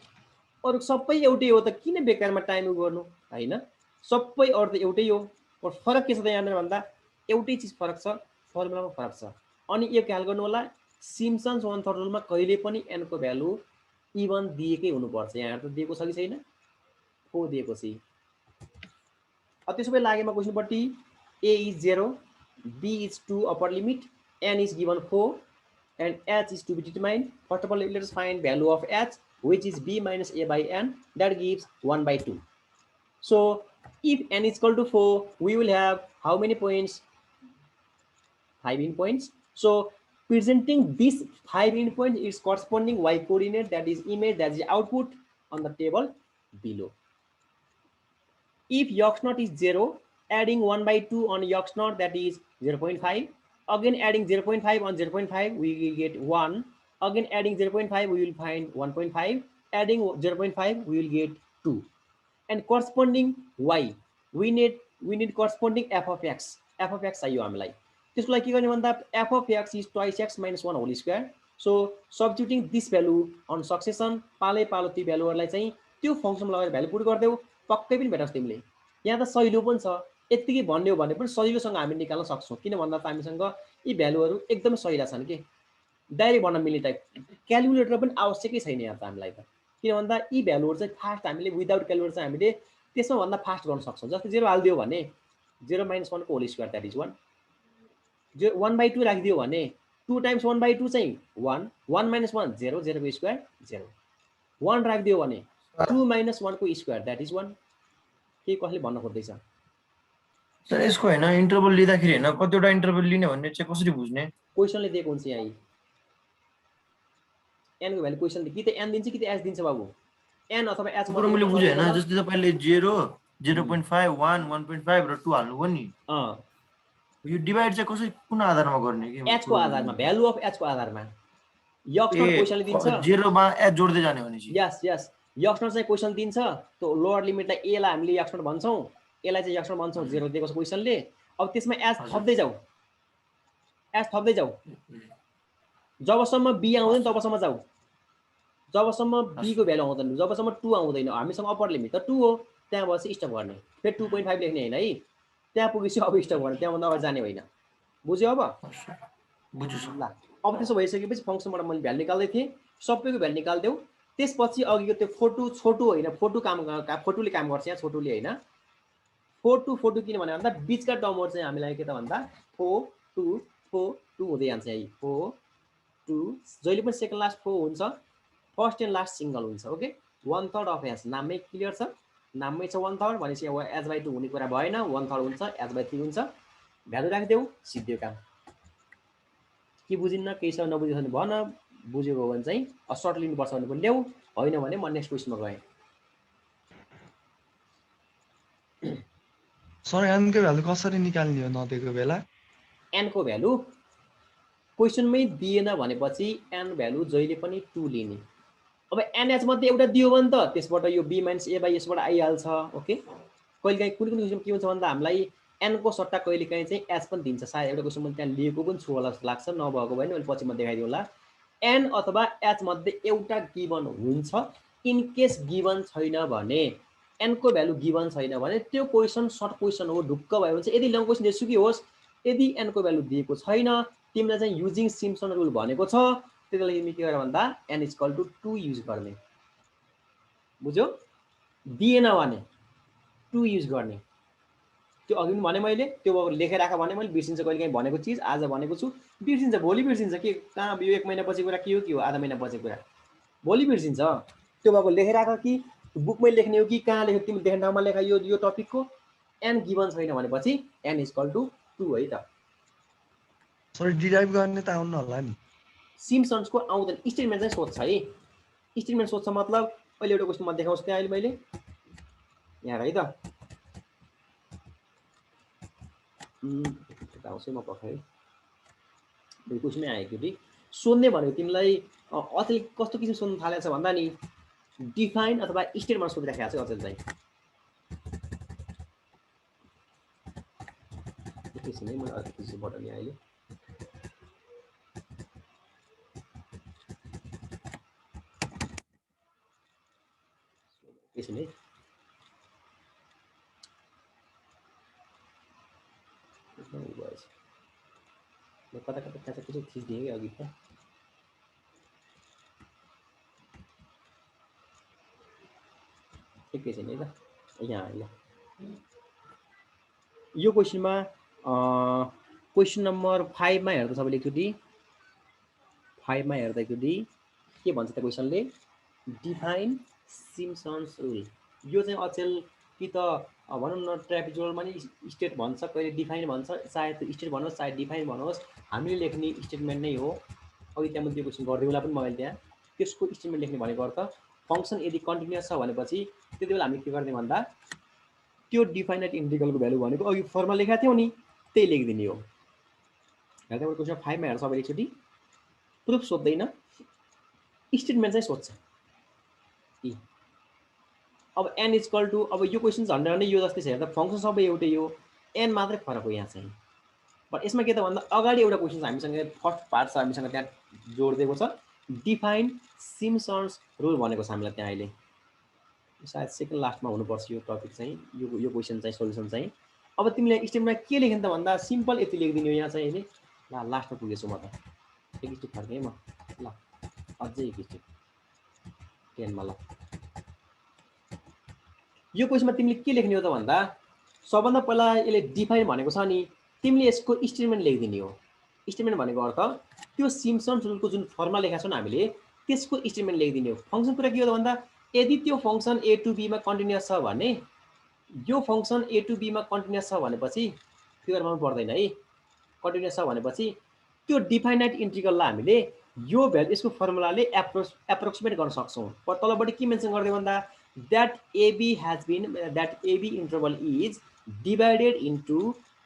अरु सबै एउटै हो त किन बेकारमा टाइम गर्नु हैन सबै अरु त एउटै हो फरक के छ त यहाँनिर भन्दा एउटै चिज फरक छ फर्मुलामा फरक छ अनि यो ख्याल गर्नु होला सिम्पसन्स वन थर्ड रुलमा कहिले पनि n को भ्यालु इभन दिएकै हुनुपर्छ यहाँ त दिएको छ कि छैन 4 दिएको छ त्यसो भए लागेमा क्वेशनपट्टि a is 0 b is 2 upper limit n is given 4 and h is to be determined. First of all, let us find value of h, which is b minus a by n, that gives 1 by 2. So if n is equal to 4, we will have how many points? 5 endpoints. So presenting this 5 endpoints is corresponding y coordinate, that is image, that is output on the table below. If x naught is 0, adding 1 by 2 on x naught, that is 0.5. Again adding 0.5 on 0.5, we will get 1. Again adding 0.5, we will find 1.5. Adding 0.5, we will get 2. And corresponding y, we need corresponding f of x. F of x चाहियो हामीलाई त्यसको लागि के गर्ने भन्दा f of x is twice x minus 1 whole square. So substituting this value on succession, पालै पालो ती भ्यालुहरुलाई चाहिँ त्यो फंक्सनमा लगाएर भ्यालु पुट गर्देऊ पक्कै पनि भेट्छ तिमीले यहाँ त सजिलो पनि छ यतिकै भन्ने हो भने पनि सजिलोसँग हामी निकाल्न सक्छौं किन भन्दा हामीसँग यी भ्यालुहरु एकदमै सजिला छन् के डाइरेक्ट भन्न मिल्ने टाइप क्याल्कुलेटर पनि आवश्यकै छैन यहाँ त हामीलाई त किन भन्दा यी भ्यालुहरु चाहिँ फास्ट हामीले विदाउट क्याल्कुलेटर चाहिँ हामीले त्यसमा भन्दा फास्ट गर्न सक्छौं जस्तै 0 हाल्दियो भने 0 - 1 को होल स्क्वायर दैट इज 1 1/2 राखिदियो भने 2 times 1/2 चाहिँ 1 1 - 1 0 0 को स्क्वायर 0 1 राखिदियो भने 2 - 1 को स्क्वायर दैट इज 1 के कसले भन्न खोज्दैछ सर यसको हैन इन्टरभल लिँदाखेरि हैन कतिवटा इन्टरभल लिने भन्ने चाहिँ कसरी बुझ्ने क्वेशनले दिएको हुन्छ यहाँ n को भ्यालु क्वेशनले कि त n दिन्छ कि त h दिन्छ बाबु n अथवा h पुरा मैले बुझे हैन जस्तै तपाईले 0 0.5 1 1.5 र 2 हाल्नु भयो नि यो डिभाइड चाहिँ कसरी कुन आधारमा गर्ने के h को आधारमा भ्यालु अफ h को आधारमा x नट क्वेशनले दिन्छ 0 मा h जोड्दै जाने भनेपछि यस यस x नट चाहिँ क्वेशन दिन्छ त्यो लोअर लिमिटलाई a लाई हामीले x नट भन्छौं a लाई चाहिँ x नट भन्छौं 0 दिएको छ क्वेशनले अब त्यसमा h थप्दै जाऊ जबसम्म b आउँदैन तबसम्म जाऊ जबसम्म b को भ्यालु आउँदैन जबसम्म 2 आउँदैन हामीसँग अप्पर लिमिट त 2 हो त्यहाँ बसे स्टप गर्ने फेरि 2.5 लेख्ने हैन है त्यहाँ पुगेपछि अब स्टप गर्ने त्यहाँ भन्दा अब जाने होइन बुझ्यो अब बुझ्छु ल अब त्यसो भइसकेपछि फंक्सनबाट मैले भ्यालु निकाल्दै थिए सबैको भ्यालु निकाल्देऊ त्यसपछि अघिको त्यो छोटो हैन फोटोले काम गर्छ यहाँ छोटोले हैन 4 to 4 किन भने भन्दा बीचका टर्महरु चाहिँ हामीलाई के त भन्दा 4 2 4 2 हुँदै जान्छ है 4 2 जहिले पनि सेकेन्ड लास्ट 4 हुन्छ फर्स्ट एन्ड लास्ट सिंगल हुन्छ ओके 1/3 अफ h नाममै क्लियर छ नाममै छ 1/3 भनेपछि अब h/2 हुने कुरा भएन 1/3 हुन्छ h/3 हुन्छ भ्यालु राख्देऊ सिद्धो काम के बुझिन्न केही छ नबुझेछ भने भन बुझेको हो भने चाहिँ सर्ट लिनुपर्छ भने पनि ल्याऊ हैन भने म नेक्स्ट क्वेशनमा गए सर n को भ्यालु कसरी निकाल्ने हो नदिएको बेला n को भ्यालु क्वेशनमै दिएन भनेपछि n भ्यालु जहिले पनि 2 लिने अब nh मध्ये एउटा दियो भने त त्यसबाट यो b - a/s बाट आइहाल्छ ओके कहिलेकाहीँ कुनै क्वेशन के हुन्छ भन्दा हामीलाई n को सट्टा कहिलेकाहीँ चाहिँ h पनि दिन्छ सायद एउटा क्वेशन मैले त्यहाँ लिएको पनि छु होला जस्तो लाग्छ नभएको भए नि मैले पछि म देखाइदिए होला n अथवा h मध्ये एउटा गिवन हुन्छ इन केस गिवन छैन भने n को भ्यालु गिवन छैन भने त्यो क्वेशन सर्ट क्वेशन हो ढुक्क भयो भने यदि लङ क्वेशन जेसुकै होस् यदि n को भ्यालु दिएको छैन तिमीलाई चाहिँ युजिङ सिम्पसन रुल भनेको छ त्यसले तिमी के गर भन्दा n = 2 युज गर्ने बुझ्यौ दिएन भने 2 युज गर्ने त्यो अघि पनि भने मैले त्यो लेखेर राख भने मैले बिर्सिन्छ कहिलेकाहीँ भनेको चीज आज भनेको छु बिर्सिन्छ भोलि बिर्सिन्छ के कहाँ यो 1 महिना पछि कुरा के हो आधा महिना पछि कुरा भोलि बिर्सिन्छ त्यो भएको लेखेर राख कि बुकमै लेख्ने हो कि कहाँ लेख्यो तिमी देख्ने ठाउँमा लेखा यो टपिकको n गिवन छैन भनेपछि n = 2 है त सर डिराइभ गर्ने त आउन होला नि सिम्पसन्सको आउँदैन स्टेटमेन्ट चाहिँ सोध्छ है स्टेटमेन्ट सोध्छ मतलब अहिले एउटा क्वेशन म देखाउँछु त्यहाँ अहिले मैले यहाँ है त आउँछु म पक्कै यो क्वेशनै आएको थियो सोध्ने भनेको तिमीलाई अचेल कस्तो किसिम सोध्न थालेछ भन्दा नि डिफाइन अथवा स्टेटमेन्ट सोधिराखेको छ अचेल चाहिँ एकैछिन है मैले अर्को किसिमबाट नि अहिले एकैछिन है म कता कता खाँचा कसो खिच्दिएँ कि अघि त एकैछिन है त यहाँ ल यो क्वेसनमा क्वेसन नम्बर 5 मा हेर्दा सबैले एकचोटि 5 मा हेर्दा एकचोटि के भन्छ त क्वेसनले डिफाइन सिम्पसन्स रुल यो चाहिँ अचेल कि त भनौँ न ट्रापेजोइडमा नि स्टेट भन्छ कहिले डिफाइन भन्छ चाहे स्टेट भनोस् चाहे डिफाइन भनोस् हामीले लेख्ने स्टेटमेन्ट नै हो अघि त्यहाँ त्यो क्वेसन गरिदिउँ होला पनि मैले त्यहाँ त्यसको स्टेटमेन्ट लेख्ने भनेको अर्थ फङ्सन यदि कन्टिन्युअस छ भनेपछि त्यति बेला हामीले के गर्ने भन्दा त्यो डिफाइनाइट इन्टिग्रलको भ्यालु भनेको अघि फर्ममा लेखेको थियौँ नि त्यही लेखिदिने हो हेर्दा क्वेसन 5 मा हेर्दा सबैले एकचोटि प्रुफ सोध्दैन स्टेटमेन्ट चाहिँ सोध्छ अब n इक्वल टु अब यो क्वेसन झन्डै नै यो जस्तै छ हेर्दा फङ्सन सबै एउटै हो n मात्रै फरक हो यहाँ चाहिँ बट यसमा के त भन्दा अगाडि एउटा क्वेसन हामीसँग फर्स्ट पार्ट छ हामीसँग त्यहाँ जोडिदिएको छ डिफाइन सिम्पसन्स रुल भनेको छ हामीलाई त्यहाँ अहिले सायद सेकेन्ड लास्टमा हुनुपर्छ यो टपिक चाहिँ यो क्वेसन चाहिँ सोल्युसन चाहिँ अब तिमीले स्टेटमेन्टमा के लेख्ने त भन्दा सिम्पल यति लेखिदिने हो यहाँ चाहिँ अहिले ल लास्टमा पुगेछु म त एक स्टेप फर्केँ म ल अझै एक स्टेप 10 मा ल यो क्वेसनमा तिमीले के लेख्ने हो त भन्दा सबभन्दा पहिला यसले डिफाइन भनेको छ नि तिमीले यसको स्टेटमेन्ट लेखिदिने हो स्टेटमेन्ट भनेको अर्थ त्यो सिम्पसन्स रुलको जुन फर्मुला लेखेका छौँ हामीले त्यसको स्टेटमेन्ट लेखिदिने हो फङ्सन कुरा के हो त भन्दा यदि त्यो फङ्सन a to b मा कन्टिन्युअस छ भने यो फङ्सन a to b मा कन्टिन्युअस छ भनेपछि फिगर बनाउनु पर्दैन है कन्टिन्युअस छ भनेपछि त्यो डिफाइनाइट इन्टिग्रललाई हामीले यो भ्यालु यसको फर्मुलाले एप्रोक्सिमेट गर्न सक्छौँ तलपट्टि के मेन्सन गरिदियो भन्दा that AB has been that AB interval is divided into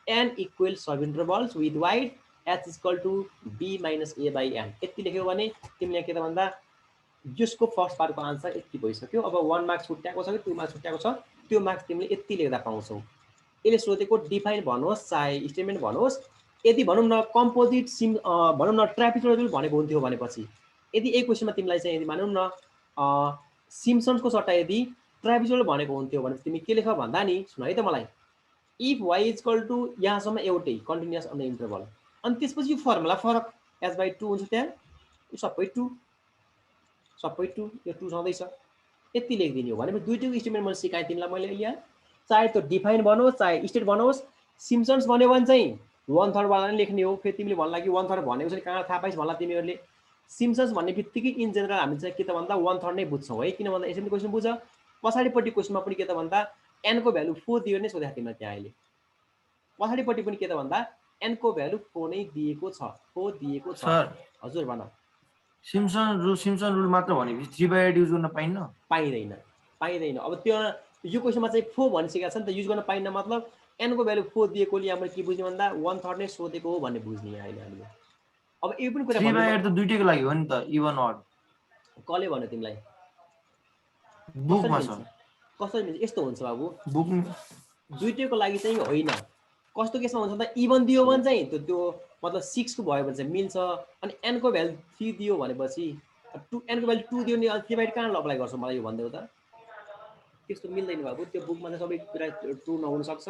n equal subintervals with wide h is equal to b minus a by n यति लेख्यो भने तिमीले के त भन्दा यसको फर्स्ट पार्टको आन्सर यति भइसक्यो अब 1 मार्क्स छुट्याएको छ कि 2 मार्क्स छुट्याएको छ त्यो मार्क्स तिमीले यति लेख्दा पाउँछौ यसले सोधेको डिफाइन भनोस् चाहे स्टेटमेन्ट भनोस् यदि भनौँ न कम्पोजिट भनौँ न ट्रापेजोइडल भनेको हुन्थ्यो भनेपछि यदि यही क्वेसनमा तिमीलाई चाहिँ यदि भनौँ न सिम्पसन्सको सट्टा यदि ट्रापेजोइडल भनेको हुन्थ्यो भने तिमी के लेख भन्दा नि सुन है त मलाई if y is equal to यहाँसम्म एउटै कन्टिन्युअस अन द इन्टरभल अनि त्यसपछि यो फर्मुला फरक h/2 हुन्छ त्यहाँ यो सबै 2 यो 2 छँदैछ यति लेखिदिने हो भनेपछि दुईटैको स्टेटमेन्ट मैले सिकाएँ तिमीलाई मैले यहाँ चाहे त्यो डिफाइन बनोस् चाहे स्टेट बनोस् सिम्पसन्स भन्यो भने चाहिँ 1/3 वाला नै लेख्ने हो फेरि तिमीले भन्ला कि 1/3 भनेको चाहिँ कहाँ थाहा पाइस् भन्ला तिमीहरूले सिम्पसन्स भन्ने बित्तिकै इन जेनरल हामी चाहिँ के त भन्दा 1/3 नै बुझ्छौँ है किन भन्दा यसरी क्वेसन बुझ पछाडिपट्टि क्वेसनमा पनि के त भन्दा n को भ्यालु 4 दियो नै सोधेको तिमीलाई त्यहाँ अहिले पछाडिपट्टि पनि के त भन्दा n को भ्यालु 4 नै दिएको छ 4 दिएको छ हजुर भन सिम्पसन रुल मात्र भनेपछि 3/8 युज गर्न पाइँदैन अब त्यो यो क्वेसनमा चाहिँ 4 भनिसकेको छ नि त युज गर्न पाइन्न मतलब n को भ्यालु 4 दिएकोले यहाँ मैले के बुझ्ने भन्दा 1/3 नै सोधेको हो भन्ने बुझ्ने अहिले हामीले अब यो पनि कुरा 3/8 त दुईटैको लागि हो नि त इभन अड कसले भन्यो तिमीलाई बुकमा छ कसरी मिल्छ यस्तो हुन्छ बाबु बुक दुईटैको लागि चाहिँ होइन कस्तो केसमा हुन्छ त इभन दियो भने चाहिँ त्यो मतलब 6 को भयो भने चाहिँ मिल्छ अनि n को भ्यालु 3 दियो भनेपछि n को भ्यालु 2 दियो नि 3/8 कहाँ अप्लाई गर्छ मलाई यो भन्देऊ त त्यस्तो मिल्दैन बाबु त्यो बुकमा चाहिँ सबै कुरा ट्रु नहुन सक्छ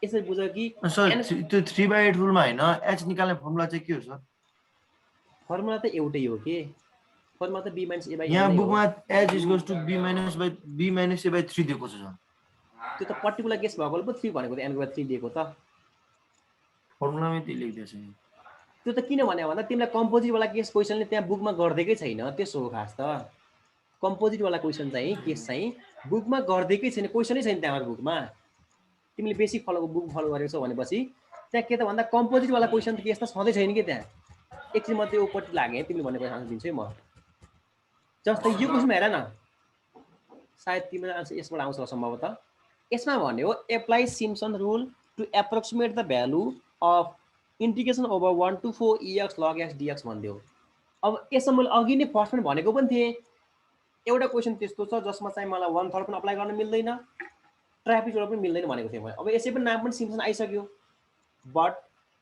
यसरी बुझ कि सर त्यो 3/8 रुलमा हैन h निकाल्ने फर्मुला चाहिँ के हो सर फर्मुला त एउटै हो के फर्मुला त b - a by यहाँ बुकमा h = b - a by 3 दिएको छ त्यो त पर्टिकुलर केस भएको पो 3 भनेको त n को भ्यालु 3 दिएको त फर्मुलामै त्यही लेखिदिएको छ त्यो त किन भन्यो भन्दा तिमीलाई कम्पोजिट वाला केस क्वेसनले त्यहाँ बुकमा गर्दैकै छैन त्यसो हो खास त कम्पोजिट वाला क्वेसन चाहिँ केस चाहिँ बुकमा गर्दैकै छैन क्वेसनै छैन त्यहाँ बुकमा तिमीले बेसिक फलोको बुक फलो गरेको छौ भनेपछि त्यहाँ के त भन्दा कम्पोजिट वाला क्वेसन त केस त छँदै छैन कि त्यहाँ एकछिन म त्यो उपट्टि लागेँ तिमीले भनेको आन्सर दिन्छु है म जस्तै यो क्वेसनमा हेर न सायद तिम्रो आन्सर यसबाट आउँछ सम्भवतः यसमा भन्यो apply Simpson rule to approximate the value of integration over 1 to 4 ex log x dx भन्दियो अब यसमा मैले अघि नै फर्स्टमा भनेको पनि थिएँ एउटा क्वेसन त्यस्तो छ जसमा चाहिँ मलाई 1/3 पनि अप्लाई गर्न मिल्दैन ट्रापेजोइडल पनि मिल्दैन भनेको थिएँ मैले अब यसै पनि नाम पनि सिम्पसन आइसक्यो बट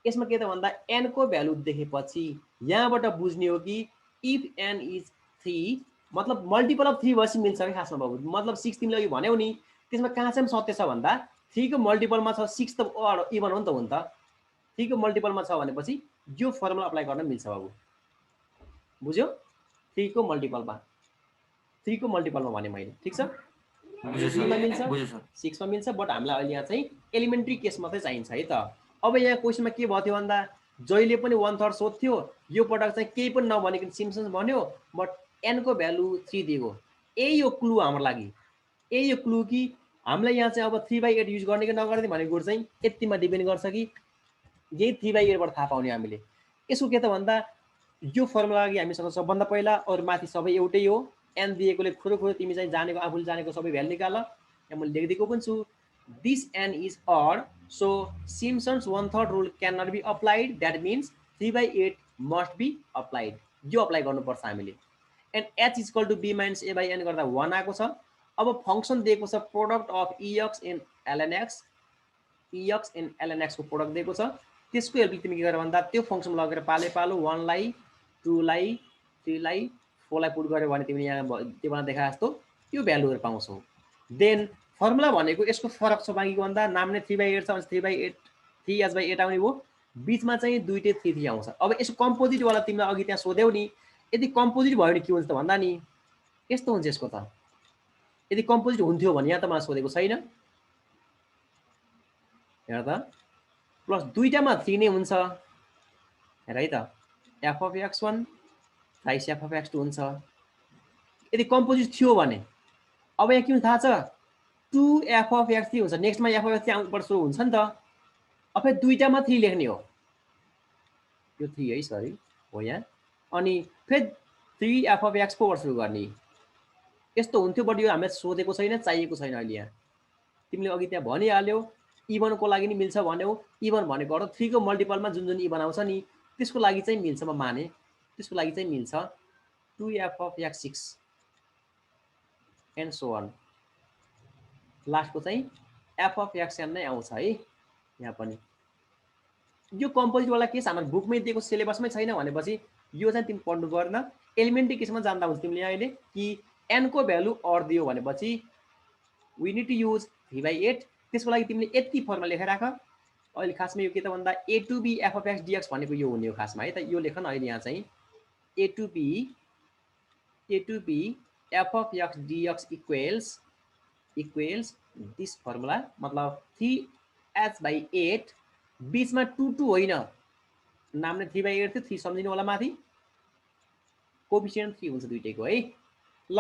यसमा के त भन्दा n को भ्यालु देखेपछि यहाँबाट बुझ्ने हो कि इफ n इज 3 मतलब मल्टिपल अफ 3 भएपछि मिल्छ कि खासमा बाबु मतलब 6 तिमीले अघि भन्यौ नि त्यसमा कहाँ चाहिँ सत्य छ भन्दा 3 को मल्टिपलमा छ 6 त इभन हो नि त हुन त 3 को मल्टिपलमा छ भनेपछि यो फर्मुला अप्लाई गर्न मिल्छ बाबु बुझ्यौ 3 को मल्टिपलमा 3 को मल्टिपलमा भने मैले ठीक छ बुझ्यो 3 मा सर मिल्छ बुझ्यो सर 6 मा मिल्छ बट हामीलाई अहिले यहाँ चाहिँ एलिमेन्ट्री केस मात्रै चाहिन्छ है त अब यहाँ क्वेसनमा के भयो थियो भन्दा जहिले पनि 1/3 सोध्थ्यो यो पटक चाहिँ केही पनि नभनिकन सिम्पसन भन्यो बट n को भ्यालु 3 दिएको यही यो क्लु हाम्रो लागि यही यो क्लु कि हामीलाई यहाँ चाहिँ अब 3/8 युज गर्ने कि नगर्ने भनेको कुरो चाहिँ यतिमा डिपेन्ड गर्छ कि यही 3/8 बाट थाहा पाउने हामीले यसको के त भन्दा यो फर्मुला लागि हामीसँग सबभन्दा पहिला अरू माथि सबै एउटै हो n दिएकोले खुरो तिमी चाहिँ जानेको आफूले जानेको सबै भ्यालु निकाल यहाँ मैले लेखिदिएको पनि छु this n is odd so Simpson's 1/3 rule cannot be applied that means 3/8 must be applied यो अप्लाई गर्नुपर्छ हामीले and h is equal to b minus a by n गर्दा 1 आएको छ अब फंक्सन दिएको छ product of ex and ln x को प्रोडक्ट दिएको छ त्यसको हेल्पले तिमी के गर भन्दा त्यो फंक्सन लगेर पाले पालो 1 लाई 2 लाई 3 लाई 4 लाई पुट गर्यो भने तिमीले यहाँ त्यो देखा जस्तो यो भ्यालुहरु पाउँछौ देन फर्मुला भनेको यसको फरक छ बाँकीको भन्दा नाम नै 3/8 छ भने 3/8 3h/8 आउने हो बीचमा चाहिँ दुईटै 3 आउँछ अब यसको कम्पोजिट वाला तिमीले अघि त्यहाँ सोध्यौ नि यदि कम्पोजिट भयो भने के हुन्छ त भन्दा नि यस्तो हुन्छ यसको त यदि कम्पोजिट हुन्थ्यो भने यहाँ त मलाई सोधेको छैन हेर त प्लस दुईटामा 3 नै हुन्छ हेर है त f of x1 rice f of x2 हुन्छ यदि कम्पोजिट थियो भने अब यहाँ के हुन्छ थाहा छ 2f of x3 हुन्छ नेक्स्टमा f of x3 आउनुपर्छ सुरु हुन्छ नि त अब फेरि दुईटामा 3 लेख्ने हो यो 3 है सरी हो यहाँ अनि फेरि 3f of x4 सुरु गर्ने यस्तो हुन्थ्यो बट यो हामीले सोधेको छैन चाहिएको छैन अहिले यहाँ तिमीले अघि त्यहाँ भनिहाल्यौ इभन को लागि नि मिल्छ भन्यौ इभन भनेको अरु 3 को मल्टिपलमा जुन इभन आउँछ नि त्यसको लागि चाहिँ मिल्छ म माने त्यसको लागि चाहिँ मिल्छ 2f of x6 and so on लास्टको चाहिँ f of xn नै आउँछ है यहाँ पनि यो कम्पोजिट वाला केस हाम्रो बुकमै दिएको सिलेबसमै छैन भनेपछि यो चाहिँ तिमी पढ्नु पर्दैन एलिमेन्ट्री केसमा जान्दा हुन्छ तिमीले अहिले कि n को भ्यालु अड दियो भनेपछि we need to use 3/8 त्यसको लागि तिमीले यति फर्मुला लेखेर राख अहिले खासमा यो के त भन्दा a to b f of x dx भनेको यो हुने हो खासमा है त यो लेख न अहिले यहाँ चाहिँ a to b f of x dx equals this formula मतलब 3h/8 बीचमा 2 2 होइन नाम नै 3/8 थियो 3 सम्झिनु होला माथि कोएफिसिएन्ट 3 हुन्छ दुईटैको है ल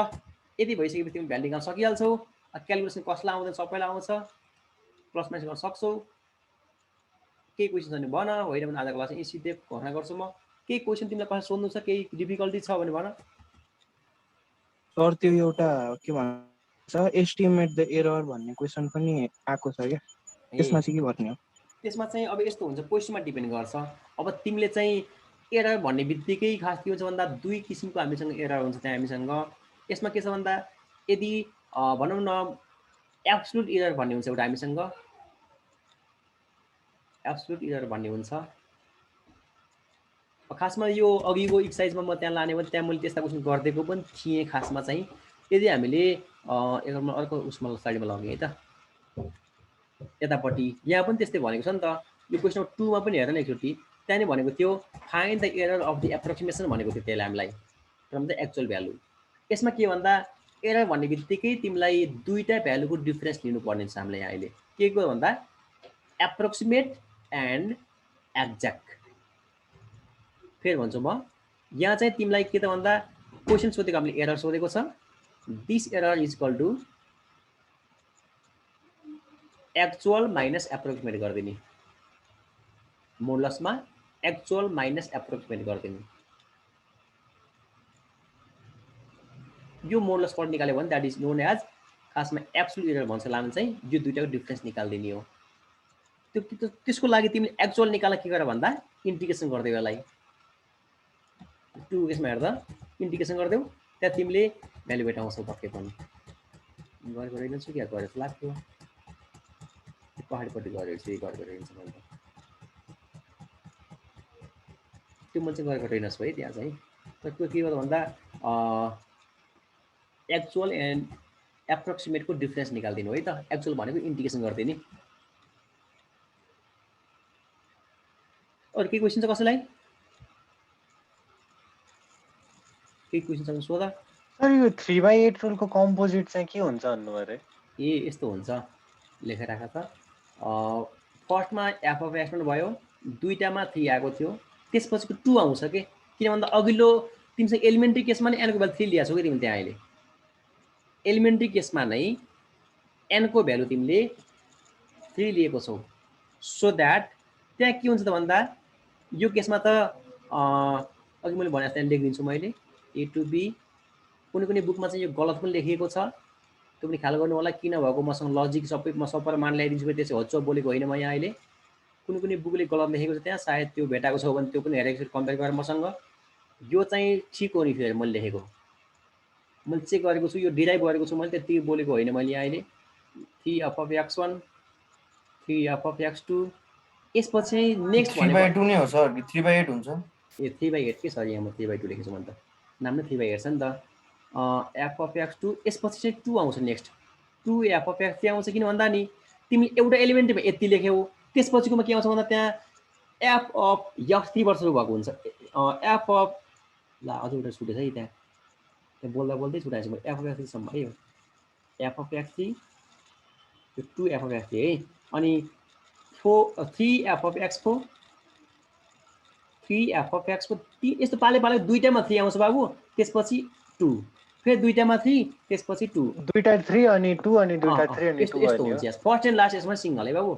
यति भइसकेपछि तिमी भ्यालु निकाल्न सकिहाल्छौ क्याल्कुलेसन कसलाई आउँदैन सबैलाई आउँछ प्लस माइनस गर्न सक्छौ केही क्वेसन छ भने भन होइन भने आजको क्लास यही सिधै घोषणा गर्छु म केही क्वेसन तिमीलाई कसै सोध्नु छ केही डिफिकल्टी छ भने भन सर त्यो एउटा के भन्छ एस्टिमेट द एरर भन्ने क्वेसन पनि आएको छ क्या त्यसमा चाहिँ के गर्ने हो त्यसमा चाहिँ अब यस्तो हुन्छ क्वेसनमा डिपेन्ड गर्छ अब तिमीले चाहिँ एरर भन्ने बित्तिकै खास के हुन्छ भन्दा दुई किसिमको हामीसँग एरर हुन्छ त्यहाँ हामीसँग यसमा के छ भन्दा यदि भनौँ न एब्सोल्युट एरर भन्ने हुन्छ एउटा हामीसँग एब्सोल्युट एरर भन्ने हुन्छ खासमा यो अघिको एक्सर्साइजमा म त्यहाँ लाने भने त्यहाँ मैले त्यस्ता क्वेसन गरिदिएको पनि थिएँ खासमा चाहिँ यदि हामीले एकमा अर्को उसमा स्लाइडमा लग्यो है त यतापट्टि यहाँ पनि त्यस्तै भनेको छ नि त यो क्वेसन 2 मा पनि हेर न एकचोटि त्यहाँ नि भनेको थियो find the error of the approximation भनेको थियो त्यसले हामीलाई फ्रम द एक्चुअल भ्यालु यसमा के भन्दा एरर भन्ने बित्तिकै तिमीलाई दुईटा भ्यालुको डिफरेन्स लिनुपर्ने छ हामीले यहाँ अहिले के को भन्दा एप्रोक्सिमेट एन्ड एक्ज्याक्ट फेरि भन्छु म यहाँ चाहिँ तिमीलाई के त भन्दा क्वेसन सोधेको हामीले एरर सोधेको छ this error is equal to actual minus approximate गरिदिने मोडलसमा एक्चुअल माइनस एप्रोक्सिमेट गरिदिने यो मोडलस पढ निकाल्यो भने द्याट इज नोन एज खासमा एब्सोल्युट एरर भन्छ लानु चाहिँ यो दुईटाको डिफरेन्स निकाल्दिने हो त्यसको लागि तिमीले एक्चुअल निकाल्न के गर भन्दा इन्टिग्रेसन गर्दै यसलाई 2 केसमा हेर्दा इन्टिग्रेसन गर्देऊ त्यहाँ तिमीले भ्यालु भेटाउँछौ पक्कै पनि गरेको रहेनछु क्या गरेको लाग्थ्यो पहाडपट्टि गरेर चाहिँ गरेको रहेछ मैले त्यो म चाहिँ गरेको रहेनछु है त्यहाँ चाहिँ तर त्यो के हो भन्दा एक्चुअल एन्ड एप्रोक्सिमेटको डिफरेन्स निकालिदिनु है त। एक्चुअल भनेको इन्डिकेसन गरिदिने। अरू केही क्वेसन छ कसैलाई? केही क्वेसन छ सोधा। सर यो 3/8 रुलको कम्पोजिट चाहिँ के हुन्छ भन्नु अरे? यस्तो हुन्छ, लेखेर राख त। फर्स्टमा एफ अफ एक्स भयो, दुईटामा 3 आएको थियो, त्यसपछिको 2 आउँछ के, किन भन्दा अघिल्लो तिमीसँग एलिमेन्ट्री केसमा नै एनको भ्यालु 3 ल्याएको छौ कि तिमीले त्यहाँ अहिले। एलिमेन्ट्री केसमा नै एनको भ्यालु तिमीले 3 लिएको छौ, सो द्याट त्यहाँ के हुन्छ त भन्दा यो केसमा त अघि मैले भने जस्तै लेखिदिन्छु मैले ए टु बी। कुनै कुनै बुकमा चाहिँ यो गलत पनि लेखिएको छ, त्यो पनि ख्याल गर्नु होला। किन भएको मसँग लजिक सबै म सबैलाई मान ल्याइदिन्छु कि त्यसै होचो बोलेको होइन म यहाँ अहिले। कुनै कुनै बुकले गलत लेखेको छ त्यहाँ, सायद त्यो भेटाएको छ भने त्यो पनि हेरेको छु कम्पेयर गरेर मसँग। यो चाहिँ ठिक हो नि फेरि मैले लेखेको, मैले चेक गरेको छु, यो डिराइभ गरेको छु मैले, त्यति बोलेको होइन मैले यहाँ अहिले। 3f of x1 3f of x2 यसपछि नेक्स्ट 3/2 नै हो सर कि 3/8 हुन्छ? ए 3/8 के सरी, यहाँ म 3/2 लेखेको छु मैले त, नाम नै 3/8 छ नि त। f of x2 यसपछि चाहिँ 2 आउँछ नेक्स्ट। 2f of x चाहिँ आउँछ, किन भन्दा नि तिमी एउटा एलिमेन्टमा यति लेख्यौ, त्यसपछिकोमा के आउँछ भन्दा त्यहाँ f of x3 वर्ष भएको हुन्छ। f of ला अझै एउटा छुटेछ है त्यहाँ बोल्दा बोल्दै छुटाएछु म। f of x3 सम्म है, f of x3 यो 2f of x3 है। अनि 3f of x4 3f of x4 यस्तो पाले पाले दुईटामा 3 आउँछ बाबु, त्यसपछि 2, फेरि दुईटामा 3, त्यसपछि 2, दुईटा 3 अनि 2 अनि दुईटा 3 अनि 2 यस्तो हुन्छ। यस फर्स्ट एन्ड लास्ट यसमा सिंगल है बाबु,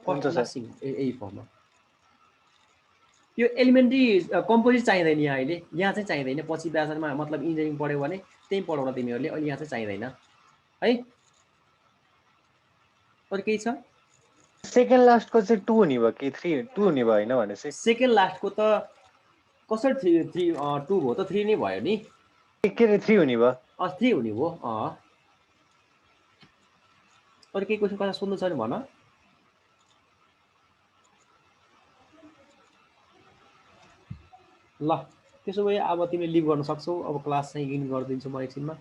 फर्स्ट एन्ड लास्ट सिंगल यही फर्ममा। यो एलिमेन्ट्री कम्पोजिट चाहिँदैन यहाँ अहिले, यहाँ चाहिँ चाहिँदैन। पछि ब्याचलरमा मतलब इन्जिनियरिङ पढ्यो भने त्यही पढाउला तिमीहरूले, अहिले यहाँ चाहिँ चाहिँदैन है। अरू केही छ? सेकेन्ड लास्टको चाहिँ 2 हुने भयो कि 2 हुने भयो होइन भनेपछि? सेकेन्ड लास्टको त कसरी 3 2 भयो त 3 नै भयो नि। के अरे 3 हुने भयो? 3 हुने भयो। अरू केही क्वेसन कसलाई सोध्नु छ भने भन। ल त्यसो भए अब तिमीले लिभ गर्न सक्छौ, अब क्लास चाहिँ इन गरिदिन्छु म एकछिनमा।